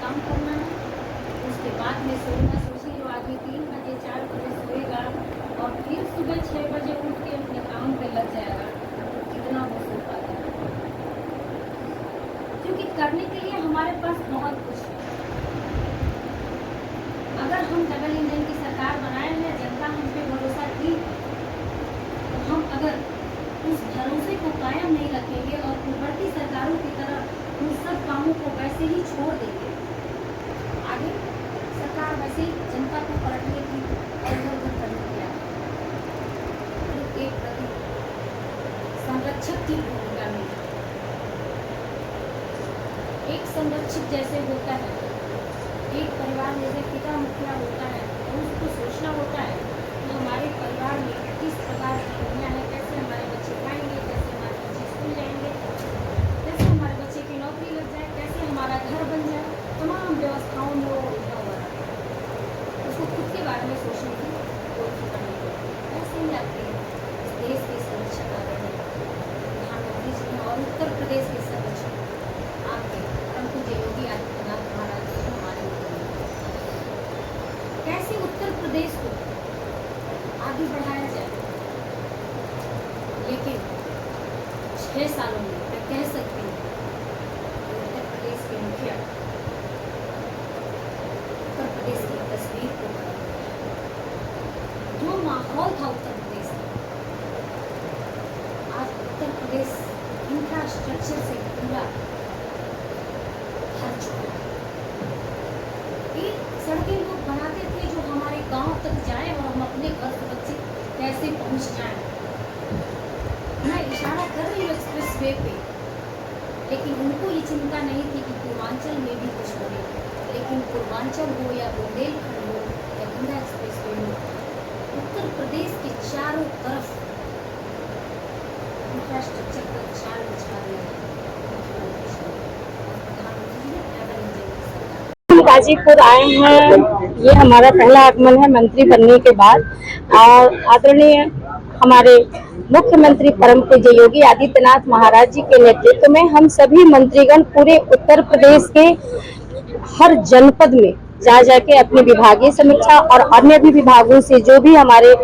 काम करना है। उसके बाद में सोना सोचिए, जो आदमी 3 बजे 4 बजे सोएगा और फिर सुबह 6 बजे उठ के अपने काम पे लग जाएगा, तो कितना वो सो पाएगा। क्योंकि करने के लिए हमारे पास बहुत कुछ है। अगर हम डबल इंजन की सरकार बनाए हैं, जनता हम पे भरोसा की, तो हम अगर उस भरोसे को कायम नहीं रखेंगे और पूर्ववर्ती सरकारों की तरह उन सब कामों को वैसे ही छोड़ देंगे, आगे सरकार वैसे ही जनता को पलटने की और इधर-उधर करने की एक प्रति संरक्षक की भूमिका में, एक संरक्षक जैसे होता है, एक परिवार जैसे पिता मुखिया होता है, तो उसको सोचना होता है कि हमारे परिवार में किस प्रकार की दुनिया है, कैसे हमारे बच्चे खाएंगे, कैसे हमारे बच्चे स्कूल जाएंगे, कैसे हमारे बच्चे की नौकरी लग जाए, कैसे हमारा घर बन जाए, तमाम व्यवस्थाओं में वो उलझा हुआ रहता है। उसको खुद के बारे में सोचने की कोई फिक्र नहीं है। ऐसे ही आपके देश के संरक्षक आ गए हैं प्रधानमंत्री जी हैं, और उत्तर प्रदेश के संरक्षक आपके परम पूज्य योगी आदित्यनाथ महाराज जी हमारे कैसे उत्तर प्रदेश को आगे बढ़ाया जाए। लेकिन 6 सालों में मैं कह सकती हूँ उत्तर प्रदेश के मुखिया उत्तर प्रदेश की तस्वीर को बदल दिया। जो माहौल था उत्तर प्रदेश में, आज उत्तर प्रदेश इंफ्रास्ट्रक्चर से पूरा भर चुका है। एक सड़कें लोग बनाते थे जो हमारे गांव तक जाए और हम अपने घर सुरक्षित कैसे पहुंच जाएं। मैं इशारा कर रही हूँ एक्सप्रेस वे पे, लेकिन उनको ये चिंता नहीं थी कि पूर्वांचल में भी कुछ बने। लेकिन पूर्वांचल हो या बुंदेलखंड हो या गंगा एक्सप्रेस वे हो, उत्तर प्रदेश के चारों तरफ इंफ्रास्ट्रक्चर का जाल बिछा दिया है। गाजीपुर आए हैं, ये हमारा पहला आगमन है मंत्री बनने के बाद। और आदरणीय हमारे मुख्यमंत्री परम पूज्य योगी आदित्यनाथ महाराज जी के नेतृत्व में हम सभी मंत्रीगण पूरे उत्तर प्रदेश के हर जनपद में जा जाके अपनी विभागीय समीक्षा और अन्य भी विभागों से जो भी हमारे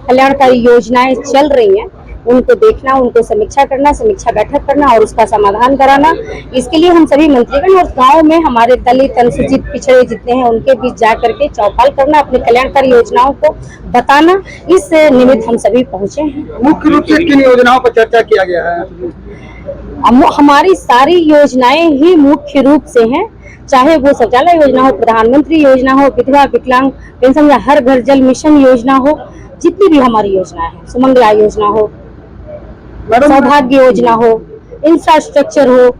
कल्याणकारी योजनाएं चल रही हैं उनको देखना, उनको समीक्षा करना, समीक्षा बैठक करना और उसका समाधान कराना। इसके लिए हम सभी मंत्रीगण और गांव में हमारे दलित, अनुसूचित, पिछड़े जितने हैं उनके बीच जा करके चौपाल करना, अपनी कल्याणकारी योजनाओं को बताना, इस निमित्त हम सभी पहुंचे हैं। मुख्य रूप से किन योजनाओं पर चर्चा किया गया है? हमारी सारी योजनाएं ही मुख्य रूप से हैं, चाहे वो शौचालय योजना हो, प्रधानमंत्री योजना हो, विधवा विकलांग पेंशन या हर घर जल मिशन योजना हो, जितनी भी हमारी योजना है, सुमंगला योजना हो, सौभाग्य योजना हो, इंफ्रास्ट्रक्चर हो,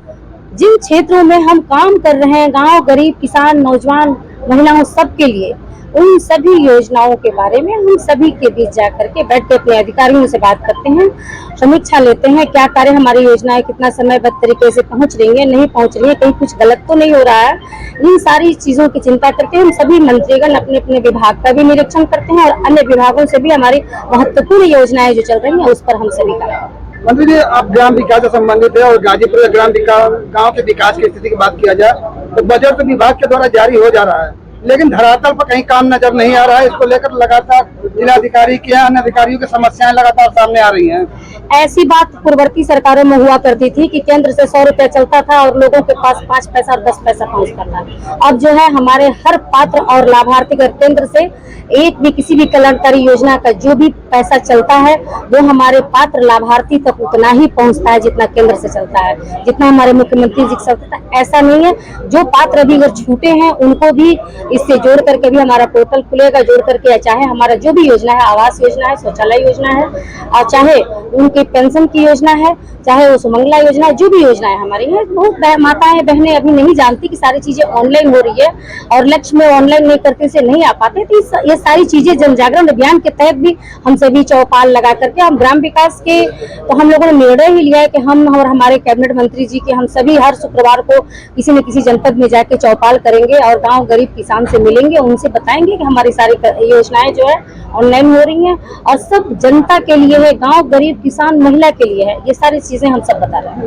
जिन क्षेत्रों में हम काम कर रहे हैं, गांव, गरीब, किसान, नौजवान, महिलाओं, सबके लिए उन सभी योजनाओं के बारे में हम सभी के बीच जाकर के बैठ के अपने अधिकारियों से बात करते हैं, समीक्षा लेते हैं, क्या कार्य हमारी योजनाएं कितना समयबद्ध तरीके से पहुंच रही है, नहीं पहुंच रही है, कहीं कुछ गलत तो नहीं हो रहा है। इन सारी चीजों की चिंता करके हम सभी मंत्रीगण अपने अपने विभाग का भी निरीक्षण करते हैं और अन्य विभागों से भी हमारी महत्वपूर्ण योजनाएं जो चल रही है उस पर हम सभी का। मंत्री जी, आप ग्राम विकास से संबंधित है और गाजीपुर ग्राम विकास गाँव के विकास की स्थिति की बात किया जाए तो बजट विभाग के द्वारा जारी हो जा रहा है, लेकिन धरातल पर कहीं काम नजर नहीं आ रहा है। इसको लेकर लगातार जिलाधिकारी के अन्य अधिकारियों की समस्याएं लगातार सामने आ रही हैं। ऐसी बात पूर्ववर्ती सरकारों में हुआ करती थी कि केंद्र से 100 रुपया चलता था और लोगों के पास 5 पैसा और 10 पैसा पहुंचता था। अब जो है हमारे हर पात्र और लाभार्थी का केंद्र से एक भी किसी भी कल्याणकारी योजना का जो भी पैसा चलता है वो हमारे पात्र लाभार्थी तक उतना ही पहुंचता है जितना केंद्र से चलता है, जितना हमारे मुख्यमंत्री जी का चलता है। ऐसा नहीं है, जो पात्र अभी अगर छूटे हैं उनको भी इससे जोड़ करके भी हमारा पोर्टल खुलेगा, जोड़ करके, चाहे हमारा जो भी योजना है, आवास योजना है, शौचालय योजना है, और चाहे उनकी पेंशन की योजना है, चाहे वो सुमंगला योजना है, जो भी योजनाएं हमारी है, बहुत माताएं बहनें अभी नहीं जानती कि सारी चीजें ऑनलाइन हो रही है और लक्ष्य में ऑनलाइन नहीं करते से नहीं आ पाते। तो ये सारी चीजें जन जागरण अभियान के तहत भी हम सभी चौपाल लगा करके हम ग्राम विकास के, तो हम लोगों ने निर्णय ही लिया है कि हम और हमारे कैबिनेट मंत्री जी के हम सभी हर शुक्रवार को किसी न किसी जनपद में जाके चौपाल करेंगे और गाँव, गरीब, किसान हमसे मिलेंगे, उनसे बताएंगे कि हमारी सारी योजनाएं जो है ऑनलाइन हो रही हैं और सब जनता के लिए है, गांव, गरीब, किसान, महिला के लिए है। ये सारी चीजें हम सब बता रहे हैं।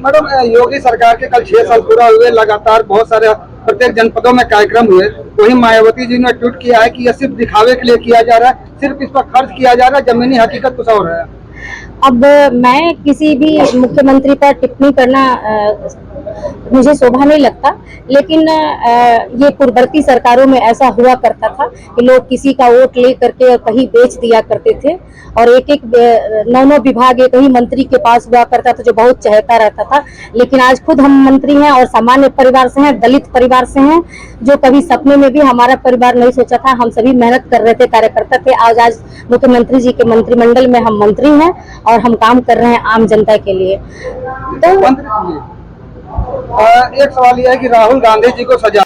मैडम, योगी सरकार के कल 6 साल पूरा हुए, लगातार बहुत सारे प्रत्येक जनपदों में कार्यक्रम हुए। वही मायावती जी ने ट्वीट किया है कि यह सिर्फ दिखावे के लिए किया जा रहा है, सिर्फ इस पर खर्च किया जा रहा है, जमीनी हकीकत कुछ और है। अब मैं किसी भी मुख्यमंत्री पर टिप्पणी करना मुझे शोभा नहीं लगता, लेकिन ये पूर्ववर्ती सरकारों में ऐसा हुआ करता था कि लोग किसी का वोट ले करके और कहीं बेच दिया करते थे और एक एक 9 विभाग एक ही मंत्री के पास हुआ करता था जो बहुत चहेता रहता था। लेकिन आज खुद हम मंत्री हैं और सामान्य परिवार से हैं, दलित परिवार से हैं, जो कभी सपने में भी हमारा परिवार नहीं सोचा था। हम सभी मेहनत कर रहे थे, कार्यकर्ता थे। आज मुख्यमंत्री जी के मंत्रिमंडल में हम मंत्री हैं और हम काम कर रहे हैं आम जनता के लिए। तो एक सवाल यह है कि राहुल गांधी जी को सजा